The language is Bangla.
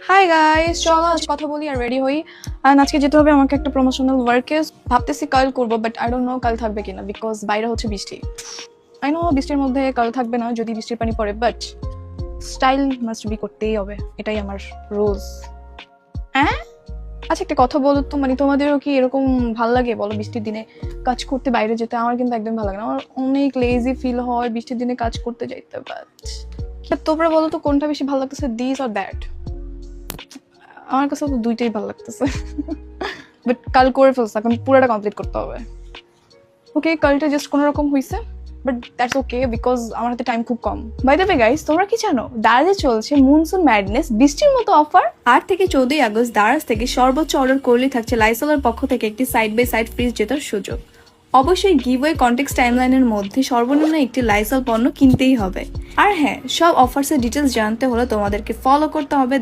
হাই গাইস, চলো আজ কথা বলি আর রেডি হই। আর আজকে যেতে হবে আমাকে একটা প্রমোশনাল ওয়ার্কে। ভাবতেছি কাল করবো, বাট আই ডোন্ট নো কাল থাকবে কিনা, বিকজ বাইরে হচ্ছে বৃষ্টি। আই নো বৃষ্টির মধ্যে কাল থাকবে না যদি বৃষ্টির পানি পড়ে, বাট স্টাইল মাস্ট বি করতেই হবে, এটাই আমার রুলস। হ্যাঁ, আচ্ছা একটা কথা বলো তো, মানে তোমাদেরও কি এরকম ভাল লাগে বলো বৃষ্টির দিনে কাজ করতে বাইরে যেতে? আমার কিন্তু একদম ভালো লাগে না, আমার অনেক লেজি ফিল হয় বৃষ্টির দিনে কাজ করতে যাইতে। বাট তোমরা বলো তো কোনটা বেশি ভালো লাগতেছে, দিস অর দ্যাট? আমার কাছে তো দুইটাই ভালো লাগতেছে, বাট কাল করে ফেলছে, এখন পুরোটা কমপ্লিট করতে হবে। ওকে, কালটা জাস্ট কোনো রকম হয়েছে, বাট দ্যাটস ওকে বিকজ আমার হাতে টাইম খুব কম। বাই দ্য ওয়ে গাইস, তোমরা কি জানো দারাজে চলছে মনসুন ম্যাডনেস বৃষ্টির মতো অফার? 8 থেকে 14 আগস্ট দারাজ থেকে সর্বোচ্চ অর্ডার করলেই থাকছে লাইসলের পক্ষ থেকে একটি সাইড বাই সাইড ফ্রিজ জেতার সুযোগ। অবশ্যই গিভওয়ে কনটেক্সট টাইমলাইনের মধ্যে সর্বনিম্ন একটি লাইসল পণ্য কিনতেই হবে। আর হ্যাঁ, সব অফার্সের ডিটেলস জানতে হলে তোমাদেরকে ফলো করতে হবে